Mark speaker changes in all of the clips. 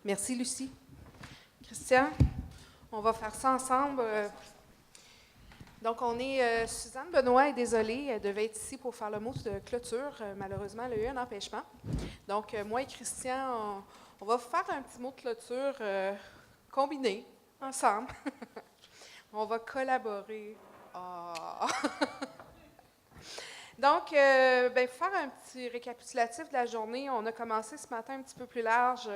Speaker 1: Merci, Lucie. Christian, on va faire ça ensemble. Donc, on est... Suzanne Benoît est désolée, elle devait être ici pour faire le mot de clôture. Malheureusement, elle a eu un empêchement. Donc, moi et Christian, on va faire un petit mot de clôture combiné, ensemble. On va collaborer. Ah. Donc, faire un petit récapitulatif de la journée. On a commencé ce matin un petit peu plus large.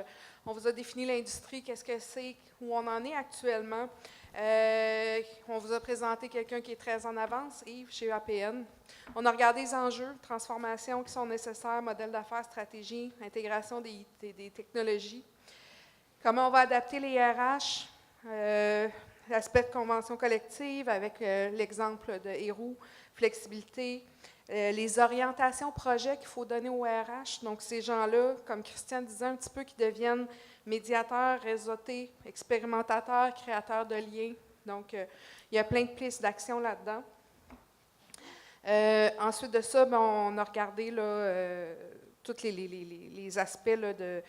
Speaker 1: On vous a défini l'industrie, qu'est-ce que c'est, où on en est actuellement. On vous a présenté quelqu'un qui est très en avance, Yves, chez APN. On a regardé les enjeux, transformations qui sont nécessaires, modèle d'affaires, stratégie, intégration des technologies. Comment on va adapter les RH, l'aspect de convention collective avec l'exemple de Héroux, flexibilité, les orientations projets qu'il faut donner au RH. Donc, ces gens-là, comme Christian disait un petit peu, qui deviennent médiateurs, réseautés, expérimentateurs, créateurs de liens. Donc, il y a plein de pistes d'action là-dedans. Ensuite de ça, on a regardé tous les aspects là, de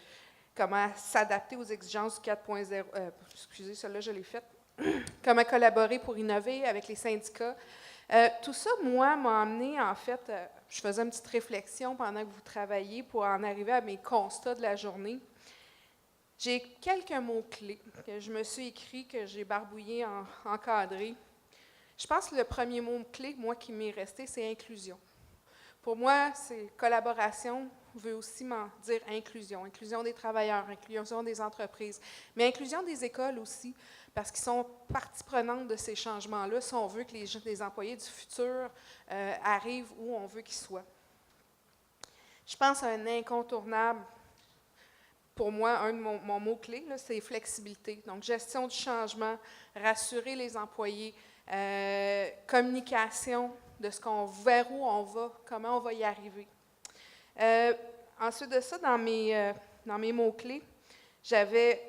Speaker 1: comment s'adapter aux exigences du 4.0. Excusez, celle-là, je l'ai faite. Comment collaborer pour innover avec les syndicats. Tout ça, moi, m'a amené, en fait, je faisais une petite réflexion pendant que vous travailliez pour en arriver à mes constats de la journée. J'ai quelques mots-clés que je me suis écrits, que j'ai barbouillés, encadrés. Je pense que le premier mot-clé, moi, qui m'est resté, c'est inclusion. Pour moi, c'est collaboration veut aussi m'en dire inclusion. Inclusion des travailleurs, inclusion des entreprises, mais inclusion des écoles aussi, parce qu'ils sont partie prenante de ces changements-là, si on veut que les employés du futur arrivent où on veut qu'ils soient. Je pense à un incontournable, pour moi, un de mon mot-clé, c'est flexibilité. Donc, gestion du changement, rassurer les employés, communication de vers où on va, comment on va y arriver. Ensuite de ça, dans mes mots-clés, j'avais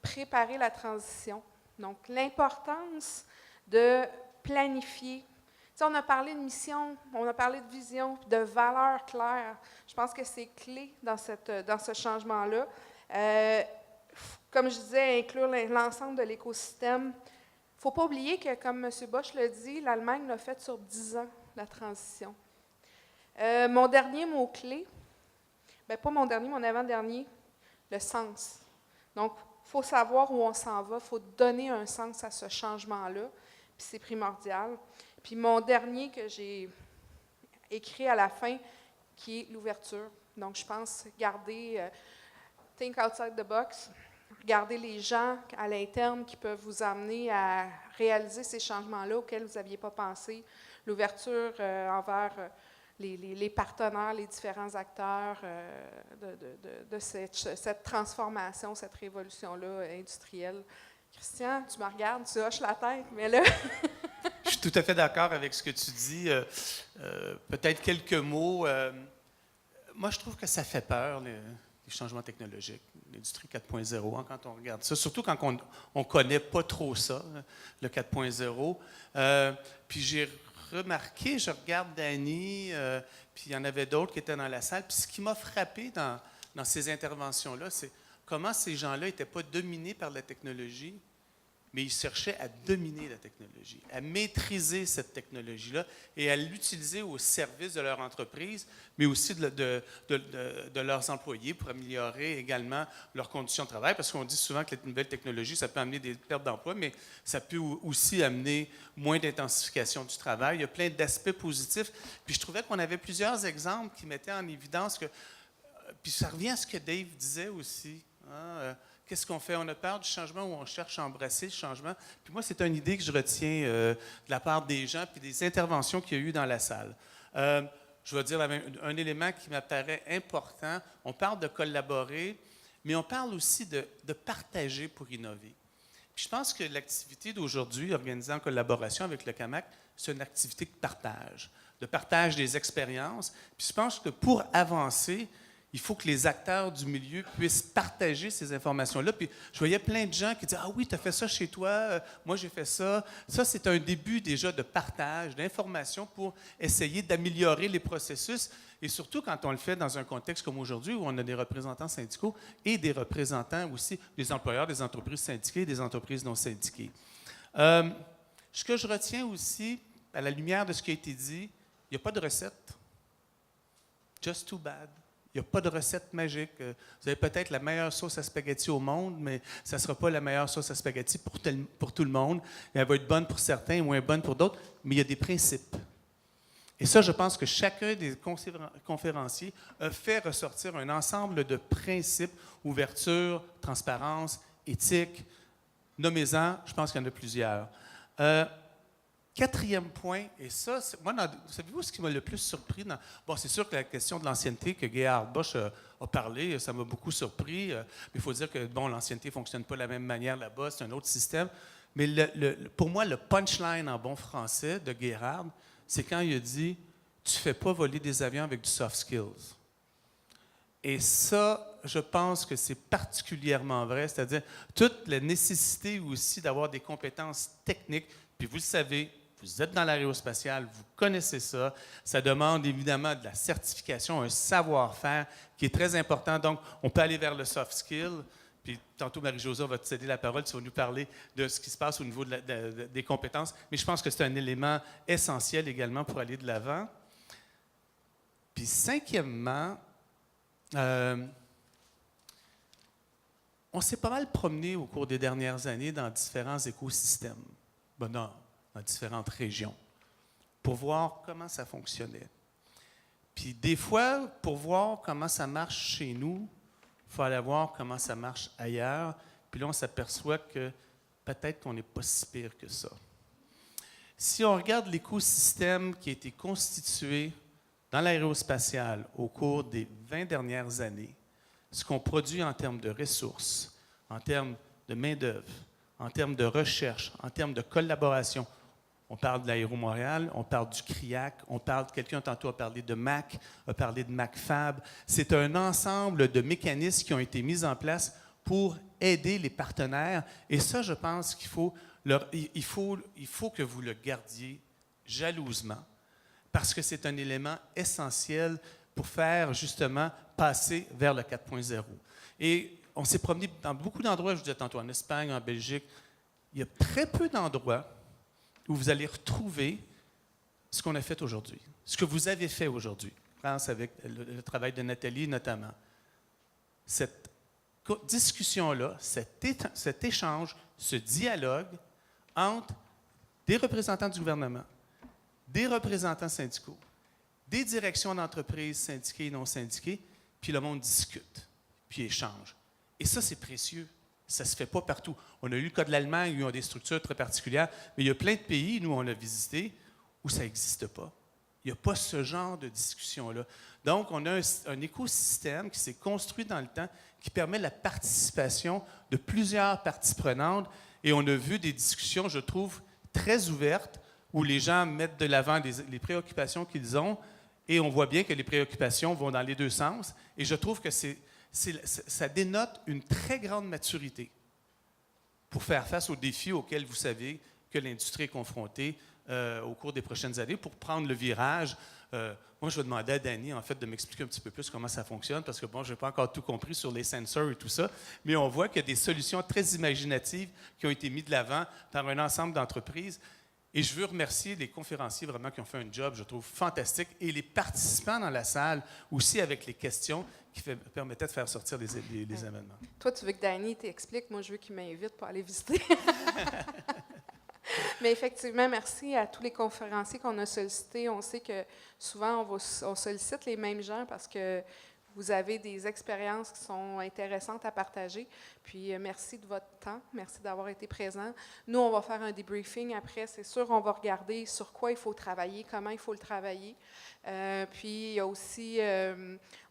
Speaker 1: préparé la transition. Donc, l'importance de planifier. Tu sais, on a parlé de mission, on a parlé de vision, de valeurs claires. Je pense que c'est clé dans ce changement-là. Comme je disais, inclure l'ensemble de l'écosystème. Il ne faut pas oublier que, comme M. Bosch l'a dit, l'Allemagne l'a fait sur 10 ans, la transition. Mon dernier mot-clé, pas mon dernier, mon avant-dernier, le sens. Donc, il faut savoir où on s'en va, il faut donner un sens à ce changement-là, puis c'est primordial. Puis mon dernier que j'ai écrit à la fin, qui est l'ouverture. Donc, je pense garder, think outside the box, regarder les gens à l'interne qui peuvent vous amener à réaliser ces changements-là auxquels vous n'aviez pas pensé. L'ouverture envers les partenaires, les différents acteurs de cette transformation, cette révolution-là industrielle. Christian, tu me regardes, tu hoches la tête, mais là...
Speaker 2: Je suis tout à fait d'accord avec ce que tu dis. Peut-être quelques mots. Moi, je trouve que ça fait peur, les changements technologiques, l'industrie 4.0, hein, quand on regarde ça, surtout quand on ne connaît pas trop ça, le 4.0. Puis j'ai remarqué, je regarde Dany, puis il y en avait d'autres qui étaient dans la salle, puis ce qui m'a frappé dans ces interventions-là, c'est comment ces gens-là n'étaient pas dominés par la technologie, mais ils cherchaient à dominer la technologie, à maîtriser cette technologie-là et à l'utiliser au service de leur entreprise, mais aussi de leurs employés pour améliorer également leurs conditions de travail, parce qu'on dit souvent que les nouvelles technologies, ça peut amener des pertes d'emploi, mais ça peut aussi amener moins d'intensification du travail. Il y a plein d'aspects positifs. Puis je trouvais qu'on avait plusieurs exemples qui mettaient en évidence que... Puis ça revient à ce que Dave disait aussi, hein, qu'est-ce qu'on fait? On a peur du changement ou on cherche à embrasser le changement? Puis moi, c'est une idée que je retiens de la part des gens puis des interventions qu'il y a eu dans la salle. Je vais dire un élément qui m'apparaît important. On parle de collaborer, mais on parle aussi de partager pour innover. Puis je pense que l'activité d'aujourd'hui, organisée en collaboration avec le CAMAC, c'est une activité de partage des expériences. Puis je pense que pour avancer, il faut que les acteurs du milieu puissent partager ces informations-là. Puis je voyais plein de gens qui disaient « Ah oui, tu as fait ça chez toi, moi j'ai fait ça ». Ça, c'est un début déjà de partage, d'informations pour essayer d'améliorer les processus. Et surtout quand on le fait dans un contexte comme aujourd'hui où on a des représentants syndicaux et des représentants aussi des employeurs, des entreprises syndiquées et des entreprises non syndiquées. Ce que je retiens aussi, à la lumière de ce qui a été dit, il n'y a pas de recette. Just too bad. Il n'y a pas de recette magique. Vous avez peut-être la meilleure sauce à spaghetti au monde, mais ça ne sera pas la meilleure sauce à spaghetti pour tout le monde. Elle va être bonne pour certains et moins bonne pour d'autres, mais il y a des principes. Et ça, je pense que chacun des conférenciers a fait ressortir un ensemble de principes, ouverture, transparence, éthique. Nommez-en, je pense qu'il y en a plusieurs. Quatrième point, et ça, moi, savez-vous ce qui m'a le plus surpris? Bon, c'est sûr que la question de l'ancienneté que Gerhard Bosch a parlé, ça m'a beaucoup surpris. Mais il faut dire que, bon, l'ancienneté ne fonctionne pas de la même manière là-bas, c'est un autre système. Mais pour moi, le punchline en bon français de Gerhard, c'est quand il a dit « Tu ne fais pas voler des avions avec du soft skills ». Et ça, je pense que c'est particulièrement vrai, c'est-à-dire toute la nécessité aussi d'avoir des compétences techniques, puis vous le savez, vous êtes dans l'aérospatiale, vous connaissez ça. Ça demande évidemment de la certification, un savoir-faire qui est très important. Donc, on peut aller vers le soft skill. Puis tantôt, Marie-Josée va te céder la parole, tu vas nous parler de ce qui se passe au niveau des compétences. Mais je pense que c'est un élément essentiel également pour aller de l'avant. Puis cinquièmement, on s'est pas mal promené au cours des dernières années dans différents écosystèmes. Dans différentes régions, pour voir comment ça fonctionnait. Puis des fois, pour voir comment ça marche chez nous, il faut aller voir comment ça marche ailleurs. Puis là, on s'aperçoit que peut-être qu'on n'est pas si pire que ça. Si on regarde l'écosystème qui a été constitué dans l'aérospatiale au cours des 20 dernières années, ce qu'on produit en termes de ressources, en termes de main-d'œuvre, en termes de recherche, en termes de collaboration. On parle de l'Aéro-Montréal, on parle du CRIAC, quelqu'un tantôt a parlé de MAC, a parlé de MACFAB. C'est un ensemble de mécanismes qui ont été mis en place pour aider les partenaires. Et ça, je pense qu'il faut que vous le gardiez jalousement, parce que c'est un élément essentiel pour faire justement passer vers le 4.0. Et on s'est promené dans beaucoup d'endroits, je vous disais tantôt, en Espagne, en Belgique. Il y a très peu d'endroits où vous allez retrouver ce qu'on a fait aujourd'hui, ce que vous avez fait aujourd'hui. Je pense avec le travail de Nathalie notamment. Cette discussion-là, cet échange, ce dialogue entre des représentants du gouvernement, des représentants syndicaux, des directions d'entreprises syndiquées et non syndiquées, puis le monde discute, puis échange. Et ça, c'est précieux. Ça ne se fait pas partout. On a eu le cas de l'Allemagne, où ils ont des structures très particulières, mais il y a plein de pays, nous, on a visité, où ça n'existe pas. Il n'y a pas ce genre de discussion-là. Donc, on a un écosystème qui s'est construit dans le temps, qui permet la participation de plusieurs parties prenantes. Et on a vu des discussions, je trouve, très ouvertes, où les gens mettent de l'avant les préoccupations qu'ils ont, et on voit bien que les préoccupations vont dans les deux sens. Et je trouve que ça dénote une très grande maturité pour faire face aux défis auxquels vous savez que l'industrie est confrontée au cours des prochaines années, pour prendre le virage. Moi, je vais demander à Dany, en fait, de m'expliquer un petit peu plus comment ça fonctionne, parce que, bon, je n'ai pas encore tout compris sur les sensors et tout ça, mais on voit qu'il y a des solutions très imaginatives qui ont été mises de l'avant par un ensemble d'entreprises. Et je veux remercier les conférenciers vraiment qui ont fait un job, je trouve, fantastique, et les participants dans la salle aussi avec les questions qui permettaient de faire sortir les amendements.
Speaker 1: Toi, tu veux que Dany t'explique, moi, je veux qu'il m'invite pour aller visiter. Mais effectivement, merci à tous les conférenciers qu'on a sollicités. On sait que souvent, on sollicite les mêmes gens parce que vous avez des expériences qui sont intéressantes à partager. Puis, merci de votre temps. Merci d'avoir été présent. Nous, on va faire un debriefing après. C'est sûr, on va regarder sur quoi il faut travailler, comment il faut le travailler. Puis, il y a aussi,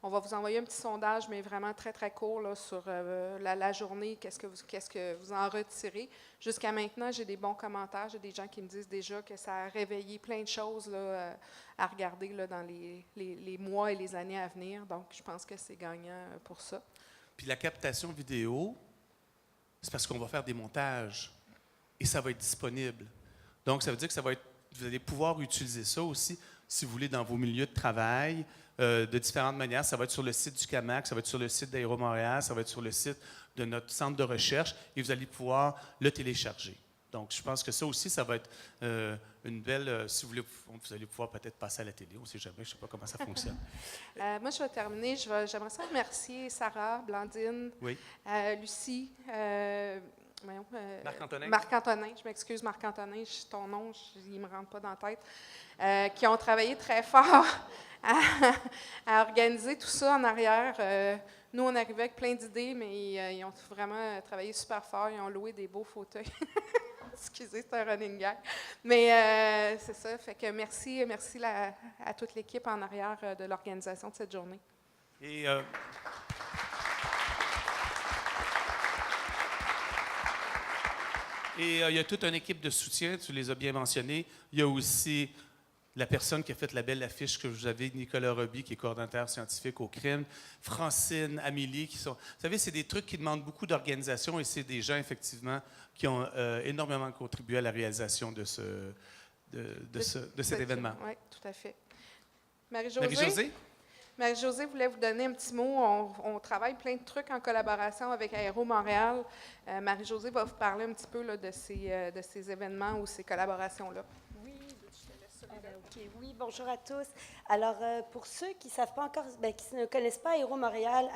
Speaker 1: on va vous envoyer un petit sondage, mais vraiment très, très court là, sur la journée, qu'est-ce que vous en retirez. jusqu'à maintenant, j'ai des bons commentaires. J'ai des gens qui me disent déjà que ça a réveillé plein de choses là, à regarder là, dans les mois et les années à venir. Donc, je pense que c'est gagnant pour ça.
Speaker 2: Puis la captation vidéo, c'est parce qu'on va faire des montages et ça va être disponible. Donc, ça veut dire que vous allez pouvoir utiliser ça aussi, si vous voulez, dans vos milieux de travail, de différentes manières. Ça va être sur le site du CAMAC, ça va être sur le site d'Aéro Montréal, ça va être sur le site de notre centre de recherche et vous allez pouvoir le télécharger. Donc, je pense que ça aussi, ça va être une belle... si vous voulez, vous allez pouvoir peut-être passer à la télé, on ne sait jamais, je ne sais pas comment ça fonctionne.
Speaker 1: Moi, je vais terminer. J'aimerais ça remercier Sarah, Blandine,
Speaker 2: Oui.
Speaker 1: Lucie,
Speaker 2: Marc-Antonin.
Speaker 1: Marc-Antonin, je m'excuse Marc-Antonin, ton nom, il ne me rentre pas dans la tête, qui ont travaillé très fort à organiser tout ça en arrière. Nous, on arrivait avec plein d'idées, mais ils ont vraiment travaillé super fort. Ils ont loué des beaux fauteuils. Excusez, c'est un running gag. Mais c'est ça. Fait que merci à toute l'équipe en arrière de l'organisation de cette journée.
Speaker 2: Et il y a toute une équipe de soutien, tu les as bien mentionnés. Il y a aussi la personne qui a fait la belle affiche que vous avez, Nicolas Roby, qui est coordonnateur scientifique au crime, Francine, Amélie, qui sont... Vous savez, c'est des trucs qui demandent beaucoup d'organisation et c'est des gens, effectivement, qui ont énormément contribué à la réalisation de cet événement.
Speaker 1: Oui, tout à fait. Marie-Josée?
Speaker 2: Marie-Josée?
Speaker 1: Marie-Josée voulait vous donner un petit mot. On travaille plein de trucs en collaboration avec Aéro Montréal. Marie-Josée va vous parler un petit peu là, de ces événements ou ces collaborations-là.
Speaker 3: Oui, bonjour à tous. Alors, pour ceux qui ne savent pas encore, qui ne connaissent pas Aéro Montréal,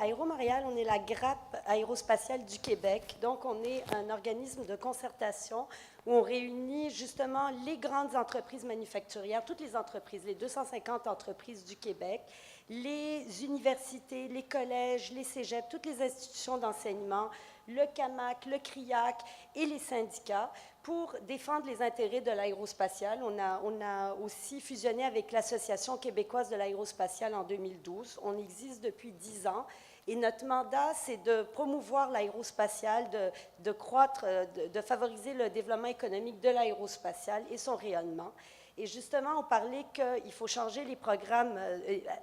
Speaker 3: on est la grappe aérospatiale du Québec. Donc, on est un organisme de concertation où on réunit justement les grandes entreprises manufacturières, toutes les entreprises, les 250 entreprises du Québec, les universités, les collèges, les cégeps, toutes les institutions d'enseignement, le CAMAC, le CRIAC et les syndicats pour défendre les intérêts de l'aérospatiale. On a aussi fusionné avec l'Association québécoise de l'aérospatiale en 2012. On existe depuis 10 ans. Et notre mandat, c'est de promouvoir l'aérospatiale, de croître, de favoriser le développement économique de l'aérospatiale et son rayonnement. Et justement, on parlait qu'il faut changer les programmes,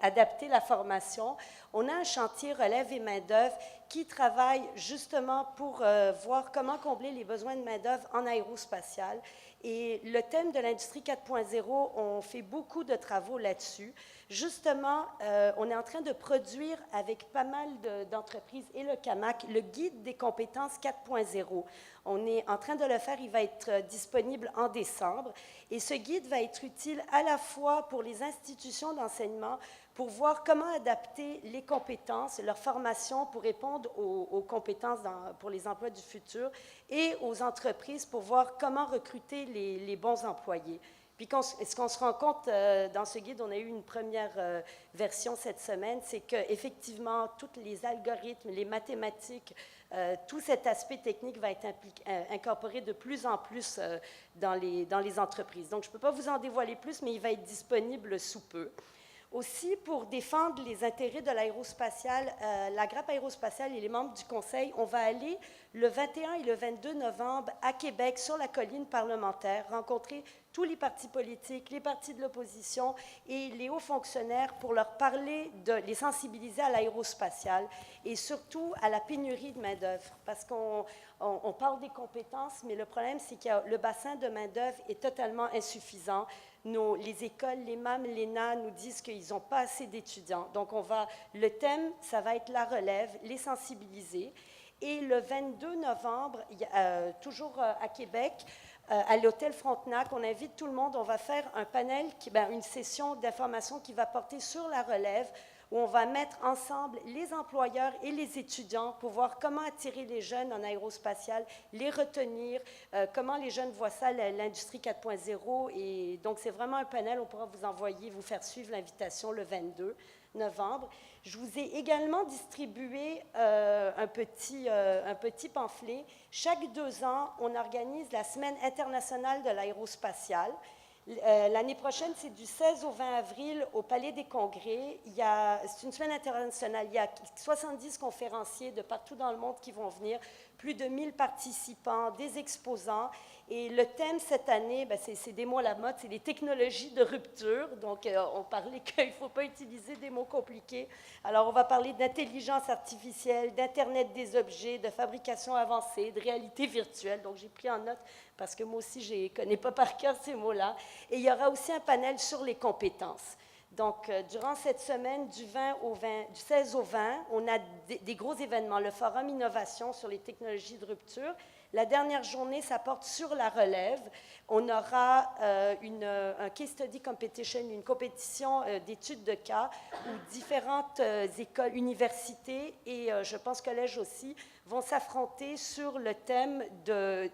Speaker 3: adapter la formation. On a un chantier relève et main-d'œuvre qui travaille justement pour voir comment combler les besoins de main-d'œuvre en aérospatiale. Et le thème de l'industrie 4.0, on fait beaucoup de travaux là-dessus. Justement, on est en train de produire avec pas mal d'entreprises et le CAMAC le guide des compétences 4.0. On est en train de le faire, il va être disponible en décembre. Et ce guide va être utile à la fois pour les institutions d'enseignement, pour voir comment adapter les compétences, leur formation pour répondre aux compétences pour les emplois du futur, et aux entreprises pour voir comment recruter les bons employés. Puis ce qu'on se rend compte dans ce guide, on a eu une première version cette semaine, c'est qu'effectivement, tous les algorithmes, les mathématiques, tout cet aspect technique va être incorporé de plus en plus dans les entreprises. Donc, je ne peux pas vous en dévoiler plus, mais il va être disponible sous peu. Aussi, pour défendre les intérêts de l'aérospatiale, la grappe aérospatiale et les membres du Conseil, on va aller le 21 et le 22 novembre à Québec, sur la colline parlementaire, rencontrer tous les partis politiques, les partis de l'opposition et les hauts fonctionnaires pour leur parler, les sensibiliser à l'aérospatiale et surtout à la pénurie de main-d'œuvre. Parce qu'on parle des compétences, mais le problème, c'est que le bassin de main-d'œuvre est totalement insuffisant. Les écoles, les MAM, l'ENA nous disent qu'ils n'ont pas assez d'étudiants. Donc, le thème, ça va être la relève, les sensibiliser. Et le 22 novembre, toujours à Québec, à l'hôtel Frontenac, on invite tout le monde. On va faire un panel, une session d'information qui va porter sur la relève, où on va mettre ensemble les employeurs et les étudiants pour voir comment attirer les jeunes en aérospatiale, les retenir, comment les jeunes voient ça, l'industrie 4.0. Et donc, c'est vraiment un panel. On pourra vous faire suivre l'invitation le 22 novembre. Je vous ai également distribué un petit pamphlet. Chaque 2 ans, on organise la Semaine internationale de l'aérospatiale. L'année prochaine, c'est du 16 au 20 avril au Palais des Congrès. C'est une semaine internationale. Il y a 70 conférenciers de partout dans le monde qui vont venir, plus de 1000 participants, des exposants. Et le thème cette année, c'est des mots à la mode, c'est les technologies de rupture. Donc, on parlait qu'il ne faut pas utiliser des mots compliqués. Alors, on va parler d'intelligence artificielle, d'Internet des objets, de fabrication avancée, de réalité virtuelle. Donc, j'ai pris en note parce que moi aussi, je ne connais pas par cœur ces mots-là. Et il y aura aussi un panel sur les compétences. Donc, durant cette semaine, du 16 au 20, on a des gros événements. Le Forum Innovation sur les technologies de rupture. La dernière journée, ça porte sur la relève. On aura un case study competition, une compétition d'études de cas où différentes écoles, universités et je pense collèges aussi vont s'affronter sur le thème de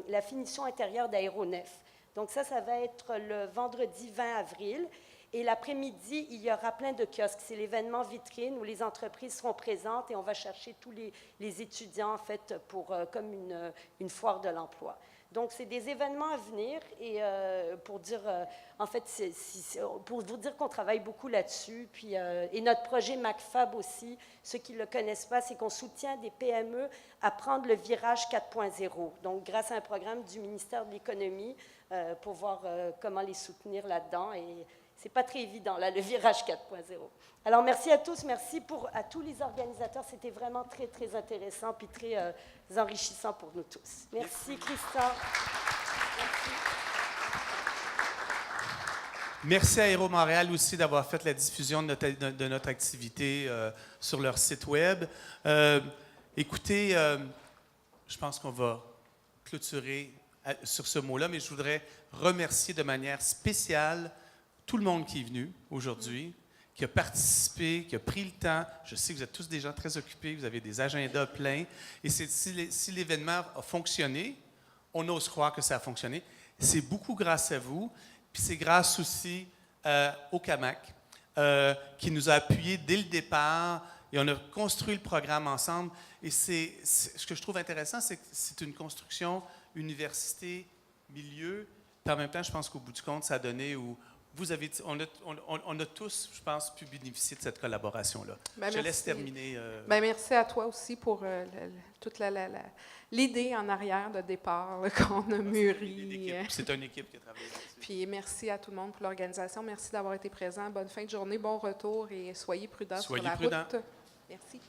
Speaker 3: la finition intérieure d'aéronefs. Donc ça va être le vendredi 20 avril. Et l'après-midi, il y aura plein de kiosques. C'est l'événement vitrine où les entreprises seront présentes et on va chercher tous les étudiants, en fait, comme une foire de l'emploi. Donc, c'est des événements à venir et pour dire, en fait, pour vous dire qu'on travaille beaucoup là-dessus. Puis, et notre projet MacFab aussi, ceux qui ne le connaissent pas, c'est qu'on soutient des PME à prendre le virage 4.0. Donc, grâce à un programme du ministère de l'Économie pour voir comment les soutenir là-dedans. Et c'est pas très évident, là, le virage 4.0. Alors, merci à tous, merci à tous les organisateurs. C'était vraiment très, très intéressant puis très enrichissant pour nous tous. Merci, Christian. Merci.
Speaker 2: Merci à Aéro Montréal aussi d'avoir fait la diffusion de notre activité sur leur site web. Écoutez, je pense qu'on va clôturer sur ce mot-là, mais je voudrais remercier de manière spéciale tout le monde qui est venu aujourd'hui, qui a participé, qui a pris le temps. Je sais que vous êtes tous des gens très occupés, vous avez des agendas pleins. Et si l'événement a fonctionné, on ose croire que ça a fonctionné. C'est beaucoup grâce à vous. Puis c'est grâce aussi au CAMAC, qui nous a appuyés dès le départ. Et on a construit le programme ensemble. Et ce que je trouve intéressant, c'est que c'est une construction université-milieu. Puis en même temps, je pense qu'au bout du compte, ça a donné où on a tous, je pense, pu bénéficier de cette collaboration-là. Je laisse terminer.
Speaker 1: Merci à toi aussi pour toute l'idée en arrière de départ qu'on a mûrie.
Speaker 2: C'est une équipe qui a travaillé là-dessus.
Speaker 1: Puis merci à tout le monde pour l'organisation. Merci d'avoir été présent. Bonne fin de journée, bon retour et soyez prudents sur la route. Merci.